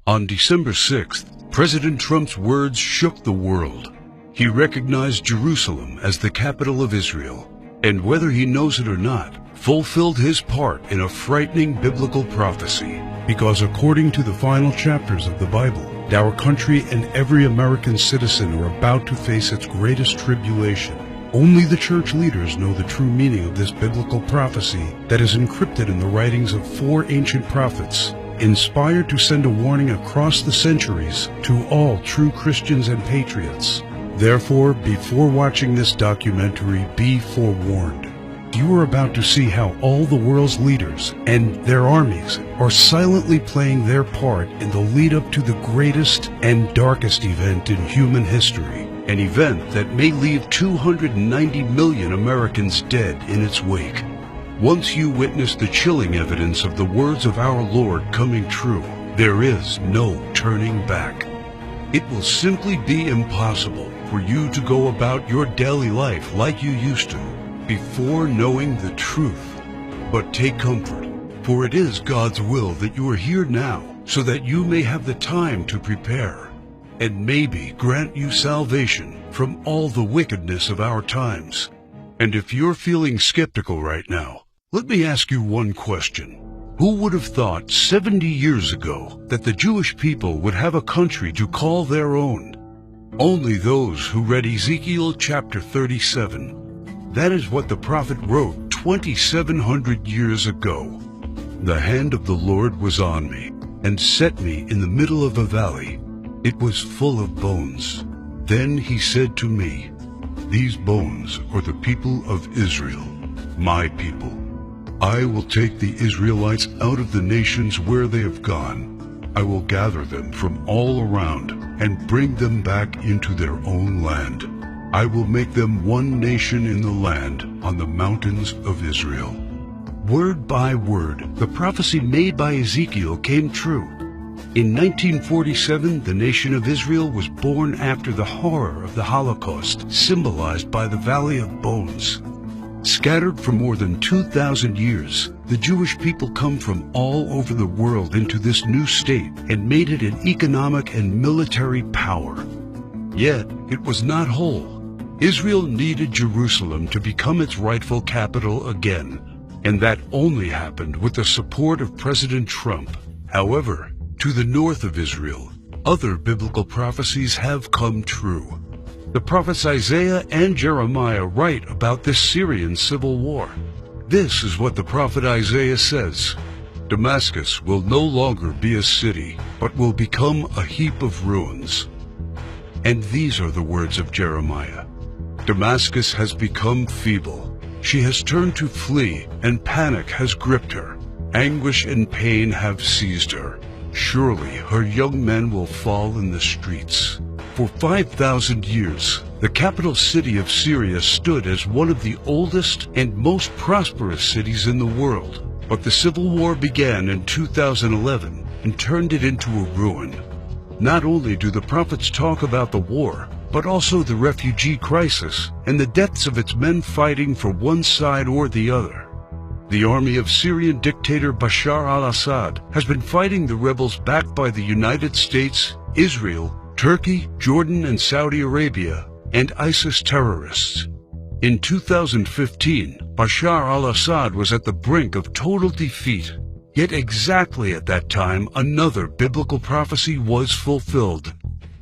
On December 6th, President Trump's words shook the world. He recognized Jerusalem as the capital of Israel, and whether he knows it or not, fulfilled his part in a frightening biblical prophecy. Because according to the final chapters of the Bible, our country and every American citizen are about to face its greatest tribulation. Only the church leaders know the true meaning of this biblical prophecy that is encrypted in the writings of 4 ancient prophets, inspired to send a warning across the centuries to all true Christians and patriots. Therefore, before watching this documentary, be forewarned. You are about to see how all the world's leaders and their armies are silently playing their part in the lead-up to the greatest and darkest event in human history, an event that may leave 290 million Americans dead in its wake. Once you witness the chilling evidence of the words of our Lord coming true, there is no turning back. It will simply be impossible for you to go about your daily life like you used to, before knowing the truth. But take comfort, for it is God's will that you are here now, so that you may have the time to prepare, and maybe grant you salvation from all the wickedness of our times. And if you're feeling skeptical right now, let me ask you one question. Who would have thought 70 years ago that the Jewish people would have a country to call their own? Only those who read Ezekiel chapter 37. That is what the prophet wrote 2,700 years ago. The hand of the Lord was on me, and set me in the middle of a valley. It was full of bones. Then he said to me, "These bones are the people of Israel, my people. I will take the Israelites out of the nations where they have gone. I will gather them from all around and bring them back into their own land. I will make them one nation in the land on the mountains of Israel." Word by word, the prophecy made by Ezekiel came true. In 1947, the nation of Israel was born after the horror of the Holocaust, symbolized by the Valley of Bones. Scattered for more than 2,000 years, the Jewish people come from all over the world into this new state and made it an economic and military power. Yet, it was not whole. Israel needed Jerusalem to become its rightful capital again, and that only happened with the support of President Trump. However, to the north of Israel, other biblical prophecies have come true. The prophets Isaiah and Jeremiah write about this Syrian civil war. This is what the prophet Isaiah says: "Damascus will no longer be a city, but will become a heap of ruins." And these are the words of Jeremiah: "Damascus has become feeble. She has turned to flee, and panic has gripped her. Anguish and pain have seized her. Surely her young men will fall in the streets." For 5,000 years, the capital city of Syria stood as one of the oldest and most prosperous cities in the world. But the civil war began in 2011 and turned it into a ruin. Not only do the prophets talk about the war, but also the refugee crisis and the deaths of its men fighting for one side or the other. The army of Syrian dictator Bashar al-Assad has been fighting the rebels backed by the United States, Israel, Turkey, Jordan, and Saudi Arabia, and ISIS terrorists. In 2015, Bashar al-Assad was at the brink of total defeat. Yet exactly at that time, another biblical prophecy was fulfilled.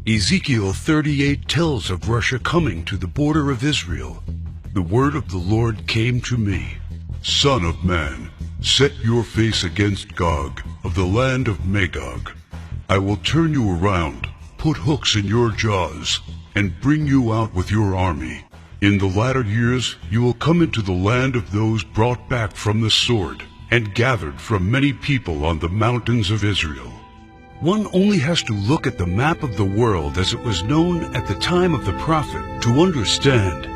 Ezekiel 38 tells of Russia coming to the border of Israel. The word of the Lord came to me: "Son of man, set your face against Gog of the land of Magog. I will turn you around, put hooks in your jaws, and bring you out with your army. In the latter years you will come into the land of those brought back from the sword, and gathered from many people on the mountains of Israel." One only has to look at the map of the world as it was known at the time of the prophet to understand.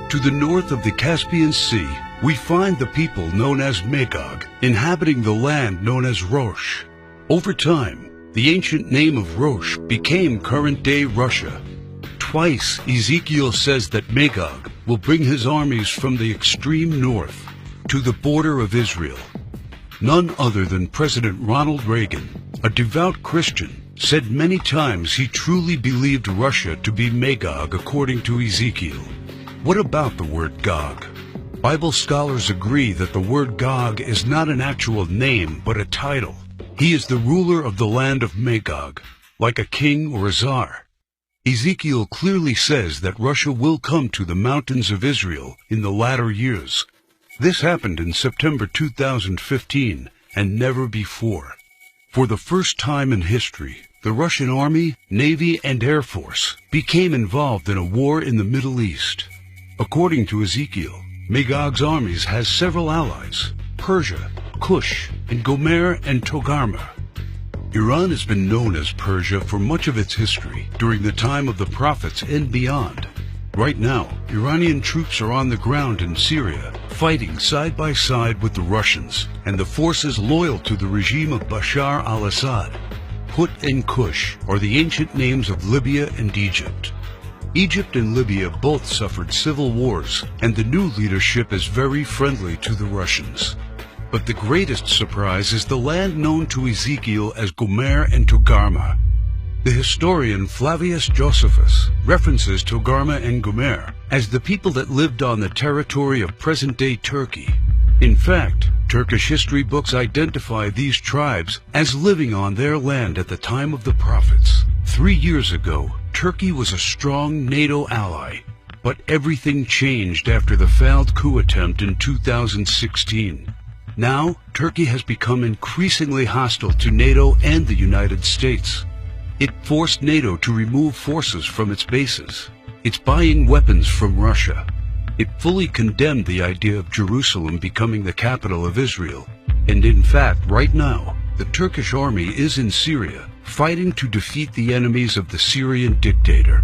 To the north of the Caspian Sea, we find the people known as Magog, inhabiting the land known as Rosh. Over time, the ancient name of Rosh became current-day Russia. Twice, Ezekiel says that Magog will bring his armies from the extreme north to the border of Israel. None other than President Ronald Reagan, a devout Christian, said many times he truly believed Russia to be Magog according to Ezekiel. What about the word Gog? Bible scholars agree that the word Gog is not an actual name, but a title. He is the ruler of the land of Magog, like a king or a czar. Ezekiel clearly says that Russia will come to the mountains of Israel in the latter years. This happened in September 2015 and never before. For the first time in history, the Russian Army, Navy, and Air Force became involved in a war in the Middle East. According to Ezekiel, Magog's armies has several allies: Persia, Kush, and Gomer and Togarmah. Iran has been known as Persia for much of its history, during the time of the prophets and beyond. Right now, Iranian troops are on the ground in Syria, fighting side by side with the Russians and the forces loyal to the regime of Bashar al-Assad. Put and Kush are the ancient names of Libya and Egypt. Egypt and Libya both suffered civil wars, and the new leadership is very friendly to the Russians. But the greatest surprise is the land known to Ezekiel as Gomer and Togarmah. The historian Flavius Josephus references Togarmah and Gomer as the people that lived on the territory of present-day Turkey. In fact, Turkish history books identify these tribes as living on their land at the time of the prophets. 3 years ago, Turkey was a strong NATO ally, but everything changed after the failed coup attempt in 2016. Now, Turkey has become increasingly hostile to NATO and the United States. It forced NATO to remove forces from its bases. It's buying weapons from Russia. It fully condemned the idea of Jerusalem becoming the capital of Israel. And in fact, right now, the Turkish army is in Syria, fighting to defeat the enemies of the Syrian dictator.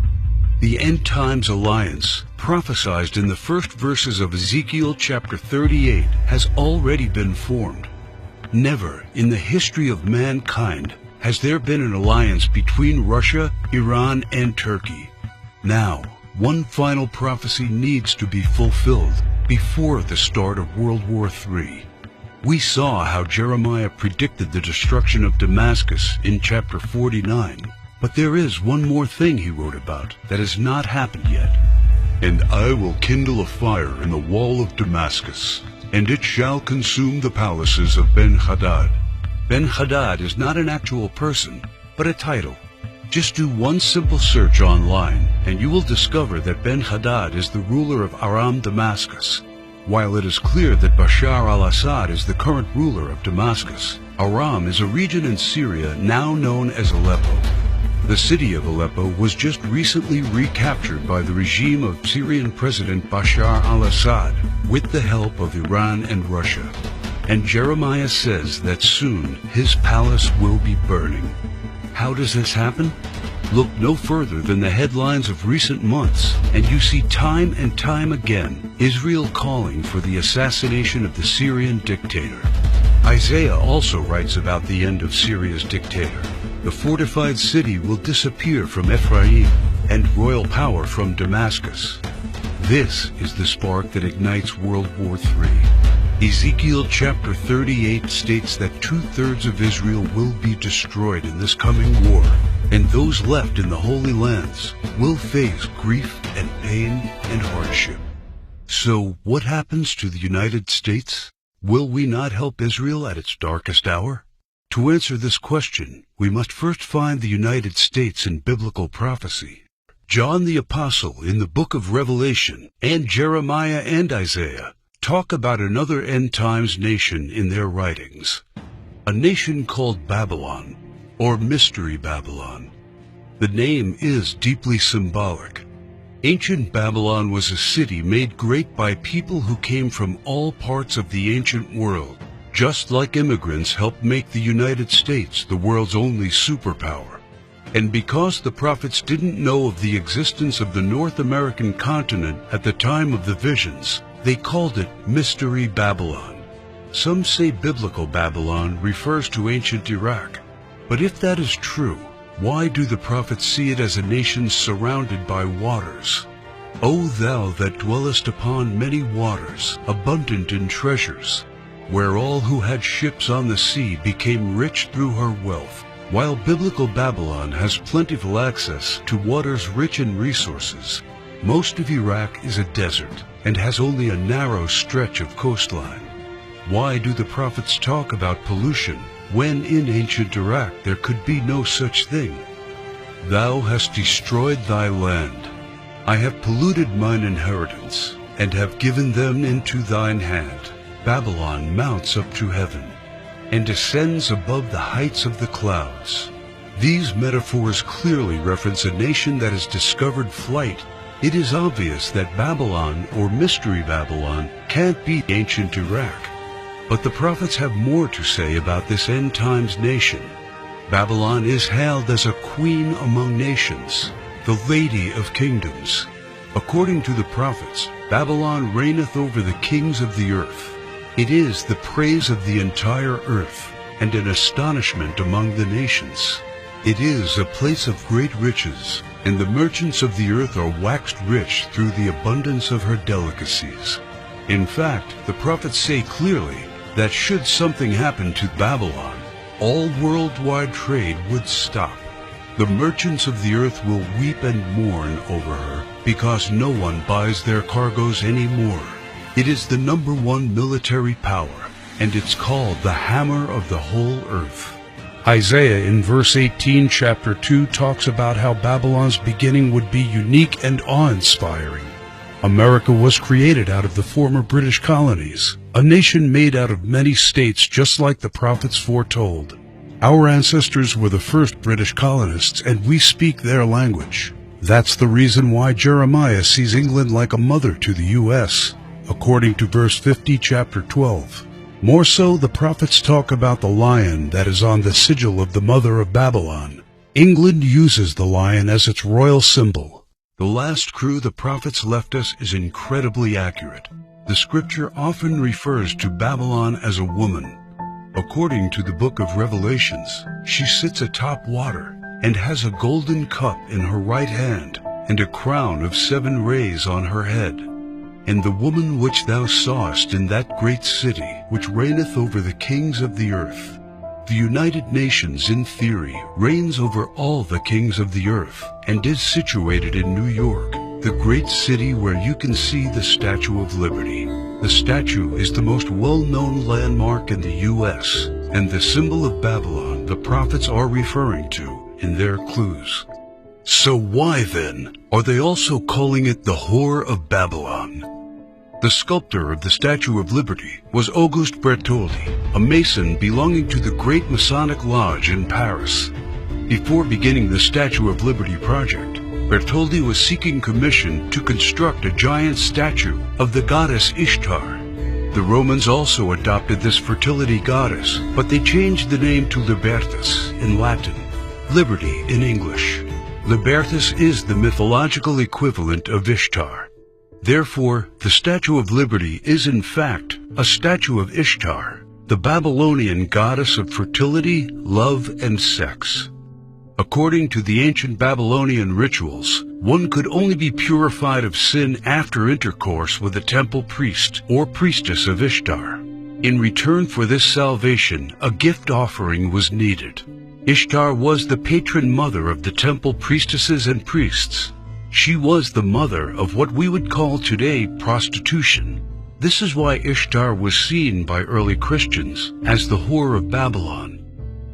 The End Times Alliance, prophesied in the first verses of Ezekiel chapter 38, has already been formed. Never in the history of mankind has there been an alliance between Russia, Iran, and Turkey. Now, one final prophecy needs to be fulfilled before the start of World War III. We saw how Jeremiah predicted the destruction of Damascus in chapter 49, but there is one more thing he wrote about that has not happened yet. And I will kindle a fire in the wall of Damascus, and it shall consume the palaces of Ben-Hadad. Ben-Hadad is not an actual person, but a title. Just do one simple search online, and you will discover that Ben-Hadad is the ruler of Aram Damascus. While it is clear that Bashar al-Assad is the current ruler of Damascus, Aram is a region in Syria now known as Aleppo. The city of Aleppo was just recently recaptured by the regime of Syrian President Bashar al-Assad with the help of Iran and Russia. And Jeremiah says that soon his palace will be burning. How does this happen? Look no further than the headlines of recent months, and you see time and time again Israel calling for the assassination of the Syrian dictator. Isaiah also writes about the end of Syria's dictator. The fortified city will disappear from Ephraim, and royal power from Damascus. This is the spark that ignites World War III. Ezekiel chapter 38 states that 2/3 of Israel will be destroyed in this coming war, and those left in the Holy Lands will face grief and pain and hardship. So what happens to the United States? Will we not help Israel at its darkest hour? To answer this question, we must first find the United States in biblical prophecy. John the Apostle in the book of Revelation, and Jeremiah and Isaiah talk about another end times nation in their writings. A nation called Babylon, or Mystery Babylon. The name is deeply symbolic. Ancient Babylon was a city made great by people who came from all parts of the ancient world, just like immigrants helped make the United States the world's only superpower. And because the prophets didn't know of the existence of the North American continent at the time of the visions, they called it Mystery Babylon. Some say biblical Babylon refers to ancient Iraq. But if that is true, why do the prophets see it as a nation surrounded by waters? O thou that dwellest upon many waters, abundant in treasures, where all who had ships on the sea became rich through her wealth, While biblical Babylon has plentiful access to waters rich in resources, most of Iraq is a desert and has only a narrow stretch of coastline. Why do the prophets talk about pollution when in ancient Iraq there could be no such thing? Thou hast destroyed thy land. I have polluted mine inheritance, and have given them into thine hand. Babylon mounts up to heaven, and descends above the heights of the clouds. These metaphors clearly reference a nation that has discovered flight. It is obvious that Babylon, or Mystery Babylon, can't be ancient Iraq. But the prophets have more to say about this end times nation. Babylon is hailed as a queen among nations, the lady of kingdoms. According to the prophets, Babylon reigneth over the kings of the earth. It is the praise of the entire earth, and an astonishment among the nations. It is a place of great riches, and the merchants of the earth are waxed rich through the abundance of her delicacies. In fact, the prophets say clearly that should something happen to Babylon, all worldwide trade would stop. The merchants of the earth will weep and mourn over her, because no one buys their cargoes anymore. It is the #1 military power, and it's called the hammer of the whole earth. Isaiah in verse 18, chapter 2, talks about how Babylon's beginning would be unique and awe-inspiring. America was created out of the former British colonies, a nation made out of many states just like the prophets foretold. Our ancestors were the first British colonists, and we speak their language. That's the reason why Jeremiah sees England like a mother to the U.S., according to verse 50, chapter 12. More so, the prophets talk about the lion that is on the sigil of the mother of Babylon. England uses the lion as its royal symbol. The last crew the prophets left us is incredibly accurate. The scripture often refers to Babylon as a woman. According to the book of Revelations, she sits atop water and has a golden cup in her right hand and a crown of 7 rays on her head. And the woman which thou sawest in that great city, which reigneth over the kings of the earth. The United Nations, in theory, reigns over all the kings of the earth, and is situated in New York, the great city where you can see the Statue of Liberty. The statue is the most well-known landmark in the U.S., and the symbol of Babylon the prophets are referring to in their clues. So why, then, are they also calling it the Whore of Babylon? The sculptor of the Statue of Liberty was Auguste Bertoldi, a Mason belonging to the Great Masonic Lodge in Paris. Before beginning the Statue of Liberty project, Bertoldi was seeking commission to construct a giant statue of the goddess Ishtar. The Romans also adopted this fertility goddess, but they changed the name to Libertas in Latin, Liberty in English. Libertas is the mythological equivalent of Ishtar. Therefore, the Statue of Liberty is in fact a statue of Ishtar, the Babylonian goddess of fertility, love, and sex. According to the ancient Babylonian rituals, one could only be purified of sin after intercourse with a temple priest or priestess of Ishtar. In return for this salvation, a gift offering was needed. Ishtar was the patron mother of the temple priestesses and priests. She was the mother of what we would call today prostitution. This is why Ishtar was seen by early Christians as the Whore of Babylon.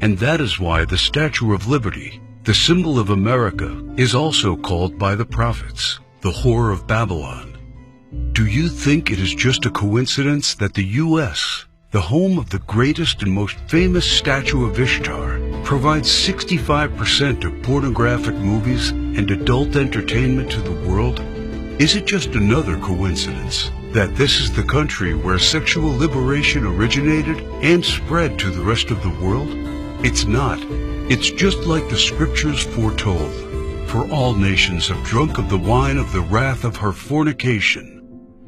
And that is why the Statue of Liberty, the symbol of America, is also called by the prophets the Whore of Babylon. Do you think it is just a coincidence that the U.S., the home of the greatest and most famous statue of Ishtar, provides 65% of pornographic movies and adult entertainment to the world? Is it just another coincidence that this is the country where sexual liberation originated and spread to the rest of the world? It's not. It's just like the scriptures foretold. For all nations have drunk of the wine of the wrath of her fornication.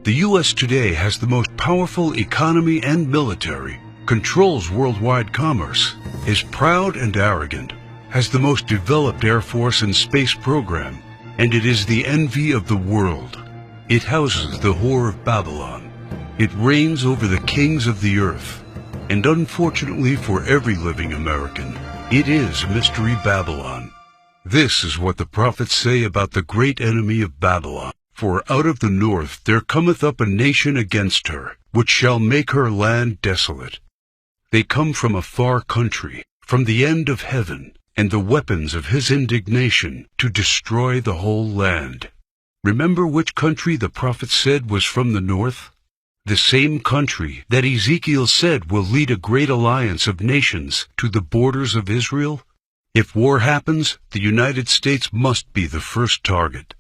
The U.S. today has the most powerful economy and military, controls worldwide commerce, is proud and arrogant, has the most developed Air Force and space program, and it is the envy of the world. It houses the Whore of Babylon. It reigns over the kings of the earth. And unfortunately for every living American, It is Mystery Babylon. This is what the prophets say about the great enemy of Babylon. For out of the north there cometh up a nation against her, which shall make her land desolate. They come from a far country, from the end of heaven, and the weapons of his indignation to destroy the whole land. Remember which country the prophet said was from the north? The same country that Ezekiel said will lead a great alliance of nations to the borders of Israel? If war happens, the United States must be the first target.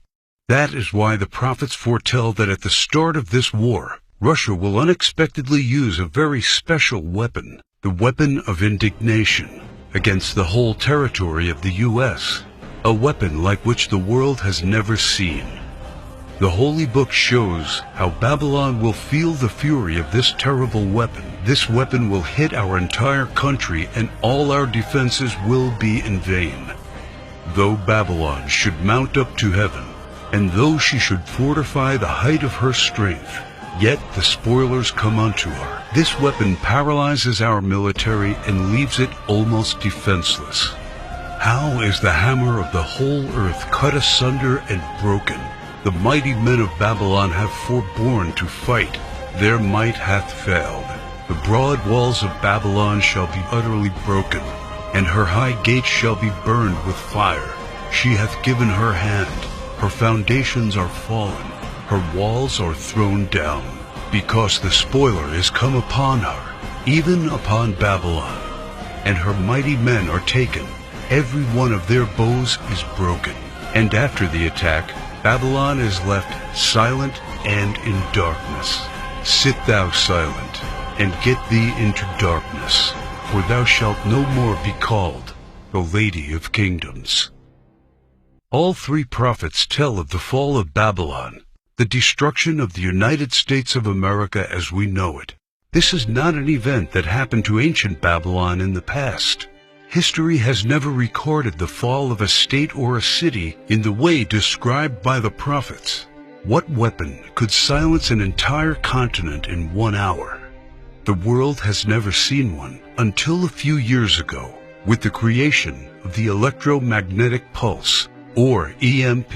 That is why the prophets foretell that at the start of this war, Russia will unexpectedly use a very special weapon, the weapon of indignation, against the whole territory of the U.S., a weapon like which the world has never seen. The Holy Book shows how Babylon will feel the fury of this terrible weapon. This weapon will hit our entire country, and all our defenses will be in vain. Though Babylon should mount up to heaven, and though she should fortify the height of her strength, yet the spoilers come unto her. This weapon paralyzes our military and leaves it almost defenseless. How is the hammer of the whole earth cut asunder and broken? The mighty men of Babylon have forborne to fight. Their might hath failed. The broad walls of Babylon shall be utterly broken, and her high gates shall be burned with fire. She hath given her hand. Her foundations are fallen. Her walls are thrown down, because the spoiler is come upon her, even upon Babylon. And her mighty men are taken. Every one of their bows is broken. And after the attack, Babylon is left silent and in darkness. Sit thou silent, and get thee into darkness, for thou shalt no more be called the Lady of Kingdoms. All three prophets tell of the fall of Babylon, the destruction of the United States of America as we know it. This is not an event that happened to ancient Babylon in the past. History has never recorded the fall of a state or a city in the way described by the prophets. What weapon could silence an entire continent in 1 hour? The world has never seen one until a few years ago, with the creation of the electromagnetic pulse, or EMP.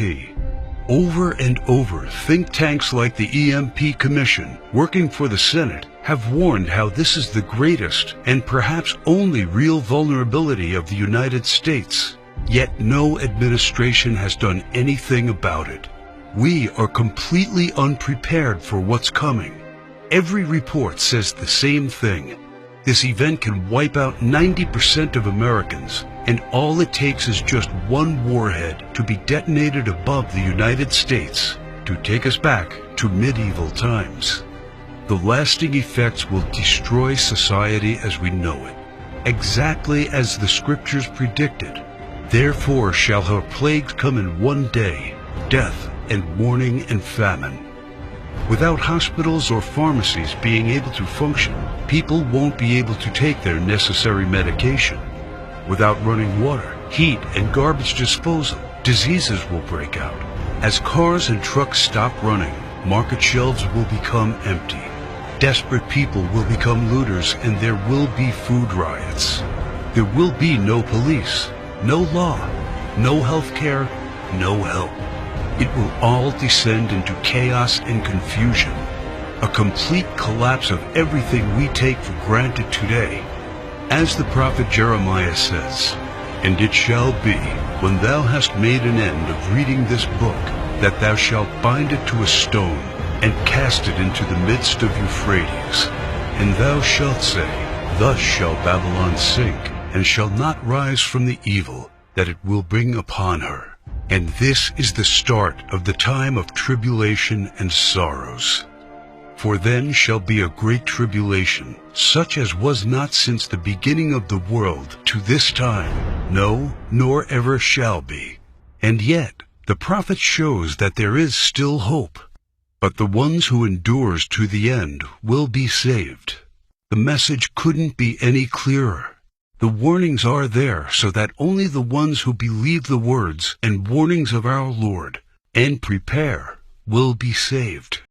Over and over, think tanks like the EMP Commission, working for the Senate, have warned how this is the greatest and perhaps only real vulnerability of the United States. Yet no administration has done anything about it. We are completely unprepared for what's coming. Every report says the same thing. This event can wipe out 90% of Americans, and all it takes is just one warhead to be detonated above the United States to take us back to medieval times. The lasting effects will destroy society as we know it, exactly as the scriptures predicted. Therefore shall her plagues come in one day, death and mourning and famine. Without hospitals or pharmacies being able to function, people won't be able to take their necessary medication. Without running water, heat, and garbage disposal, diseases will break out. As cars and trucks stop running, market shelves will become empty. Desperate people will become looters, and there will be food riots. There will be no police, no law, no health care, no help. It will all descend into chaos and confusion, a complete collapse of everything we take for granted today. As the prophet Jeremiah says, "And it shall be, when thou hast made an end of reading this book, that thou shalt bind it to a stone, and cast it into the midst of Euphrates. And thou shalt say, Thus shall Babylon sink, and shall not rise from the evil that it will bring upon her. And this is the start of the time of tribulation and sorrows. For then shall be a great tribulation, such as was not since the beginning of the world to this time, no, nor ever shall be." And yet, the prophet shows that there is still hope. But the ones who endures to the end will be saved. The message couldn't be any clearer. The warnings are there so that only the ones who believe the words and warnings of our Lord and prepare will be saved.